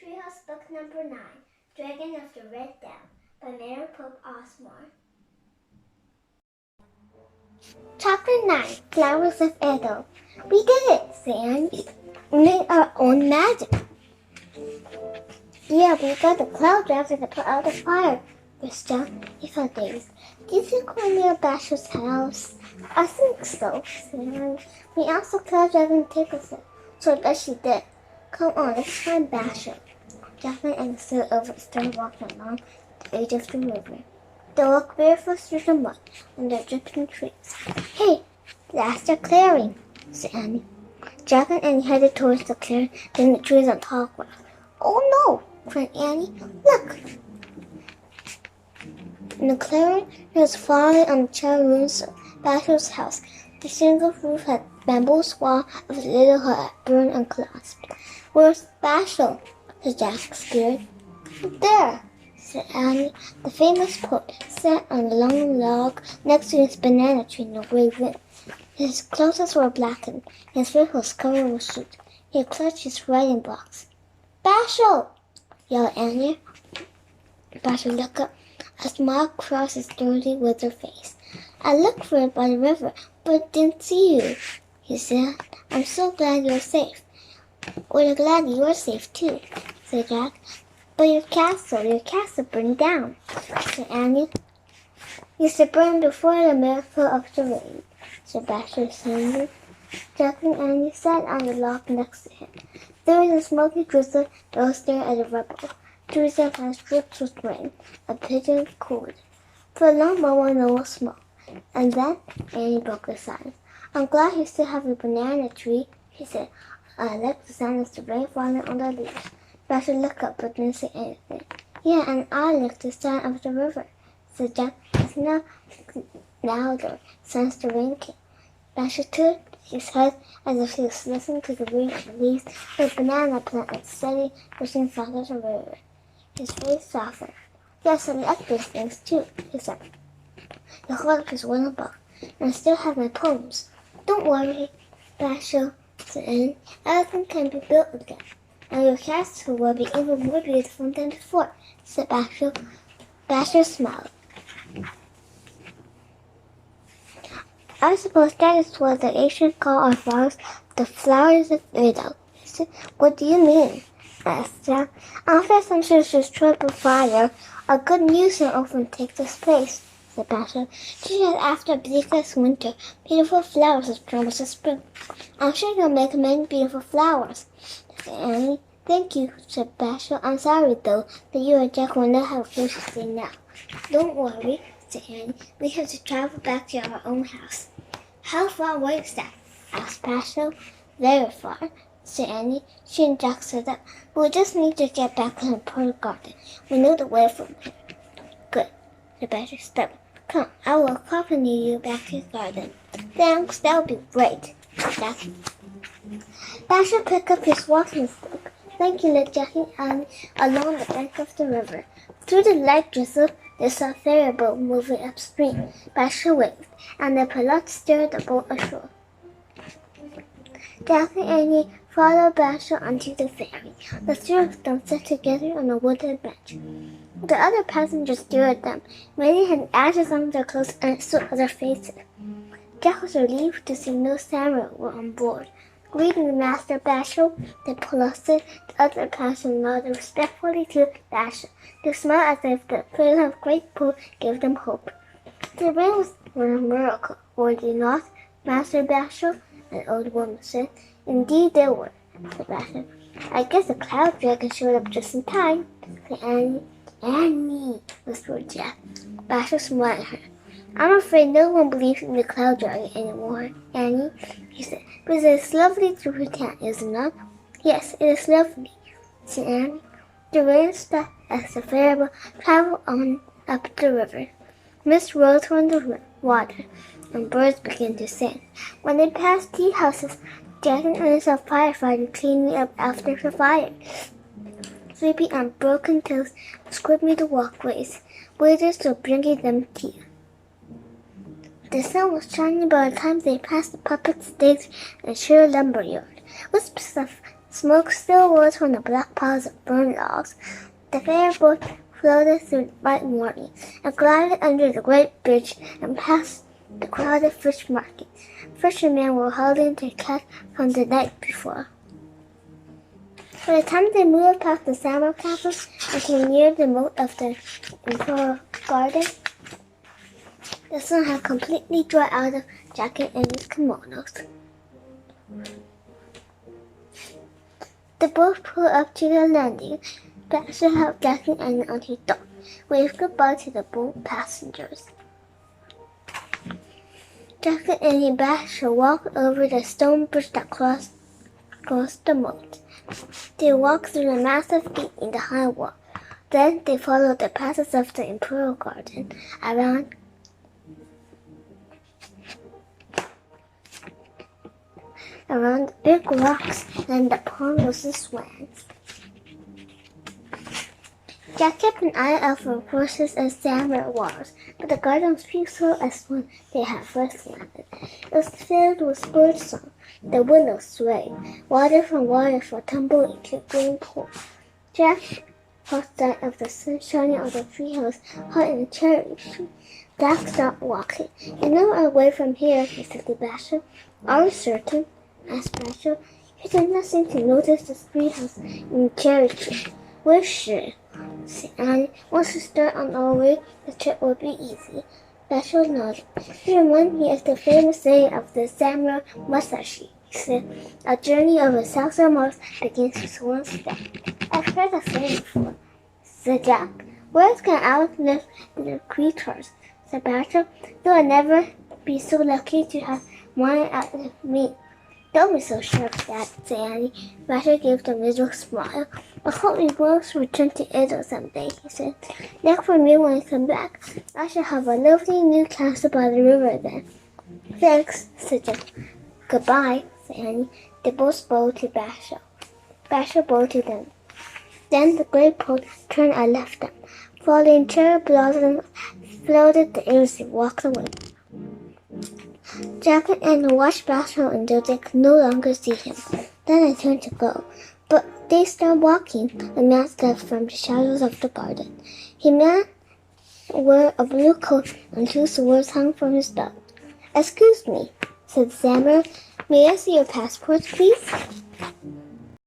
Treehouse Book Number 9, Dragon of the Red Dell, by Mary Pope Osmore. Chapter 9, Flowers of Edo. We did it, Sam. We made our own magic. Yeah, we got the cloud dragon to put out the fire. Krista, he felt dazed. Do you think we're near Basher's house? I think so, Sam. We asked the cloud dragon to take us there, so I bet she did. Come on, let's find Basher. Jacqueline and Silver started walking along the edge of the river. They walked barefoot through the mud under dripping trees. Hey, that's the clearing, said Annie. Jacqueline and Annie headed towards the clearing, then the trees on tall grass. Oh no, cried Annie. Look! In the clearing, there was falling on the charred ruins of Basher's house. The single roof had bamboo wall of a little hut burned and collapsed. Where's Basher? said Jack, scared. There, said Annie. The famous poet sat on a long log next to his banana tree in the gray wind. His clothes were blackened. His face was covered with soot. He clutched his writing blocks. Basher! yelled Annie. Basher looked up. A smile crossed his dirty, withered face. I looked for it by the river, but didn't see you, he said. I'm so glad you're safe. We're glad you're safe, too, said Jack. But your castle burned down, said Annie. Used to burn before the miracle of the rain, said Basher sadly. Jack and Annie sat on the log next to him. There was a smoky drizzle that was there at the rubble. Teresa had dripped with rain. A pigeon cooed. For a long moment no one spoke, and then Annie broke the silence. I'm glad you still have your banana tree, she said. I like the sound of the rain falling on the leaves. Basher looked up but didn't say anything. Yeah, and I like the sound of the river, said Jack. It's now louder since the rain came. Basher tipped his head as if he was listening to the rain on the leaves. The banana plant was steady, pushing south of the river. His face softened. Yes, I like those things too, he said. The whole of his wooden book, and I still have my poems. Don't worry, Basher said. Everything can be built again, and your castle will be even more beautiful than before, said Basher. Basher smiled. I suppose that is what the ancients call our flowers, the flowers of Edo. What do you mean? asked Jack. After centuries destroyed by fire, a good museum often takes its place, said Basher. Just as after a bleakless winter, beautiful flowers have promised a spring. I'm sure you'll make many beautiful flowers, said Annie. Thank you, said Basher. I'm sorry, though, that you and Jack will not have a place to stay now. Don't worry, said Annie. We have to travel back to our own house. How far away is that? asked Basher. Very far, said Annie. She and Jack stood up. We'll just need to get back to the pearl garden. We know the way from here. Good, said Basher. Step. Come, I will accompany you back to the garden. Thanks, that would be great, Jack. Basher picked up his walking stick. Thank you, led Jackie and along the bank of the river. Through the light drizzle, they saw a ferry boat moving upstream. Basher waved, and the pilot steered the boat ashore. Jack and Annie followed Basher onto the ferry. The three of them sat together on a wooden bench. The other passengers stared at them. Many had ashes on their clothes and soot on their faces. Jack was relieved to see no samurai were on board. Greeting Master Basher, they said. The other passengers nodded respectfully to Basher. They smiled as if the feeling of great pull gave them hope. The rain was a miracle, were they not, Master Basher? An old woman said. Indeed they were, said Basher. I guess the cloud dragon showed up just in time, said Annie. Annie, whispered Jack. Basher smiled at her. I'm afraid no one believes in the cloud dragon anymore, Annie, he said. But it's lovely to pretend, is it not? Yes, it is lovely, said Annie. The rain stopped as the ferryboat traveled on up the river. Mist rose from the water, and birds began to sing. When they passed tea houses, Jack and saw firefighters cleaning up after the fire. Sleepy on broken toes, scrubbing the walkways. Waiters were bringing them tea. The sun was shining by the time they passed the puppet stage and sheer lumber yard. Wisps of Smoke still rose from the black piles of burned logs. The ferry boat floated through the bright morning and glided under the great bridge and past the crowded fish market. Fishermen were holding their catch from the night before. By the time they moved past the summer castle and came near the moat of the imperial garden, the sun had completely dried out of Jack and Annie's kimonos. The boat pulled up to the landing. Basher helped Jack and Annie on his dock, waved goodbye to the boat passengers. Jack and Annie and Basher walked over the stone bridge that crossed the moat. They walked through the massive gate in the high wall. Then they followed the paths of the imperial garden around the big rocks and the pond with the swans. Jack kept an eye out for horses and samurai walls, but the garden was peaceful as when they had first landed. It was filled with birdsong. The willows swayed. Water from waterfall tumbled into a green pool. Jack caught sight of the sun shining on the treehouse hot in the cherry tree. Jack stopped walking. "You know our way from here," he said to Basher. "Are you certain?" asked Basher. He did not seem to notice the treehouse in the cherry tree. "We're sure," said Annie. "Once we start on our way, the trip will be easy." Basher nodded. "You remind me of the famous saying of the samurai Musashi," he said. "A journey over southern Mars begins with one step." "I've heard that saying before," said Jack. "Words can outlive the creatures," said Basher. "You'll never be so lucky to have mine outlive me." "Don't be so sure of that," said Annie. Basher gave the miserable smile. "I hope we will return to Edo someday," he said. "Look for me when I come back. I shall have a lovely new castle by the river then." "Thanks," said Jack. "Goodbye," said Annie. They both bowed to Basher. Basher bowed to them. Then the great boat turned and left them. Falling cherry blossoms floated the air as they walked away. Jack and Annie watched Basher until they could no longer see him. Then they turned to go. But they stopped walking. A man stepped from the shadows of the garden. He wore a blue coat and two swords hung from his belt. "Excuse me," said the samurai. "May I see your passport, please?"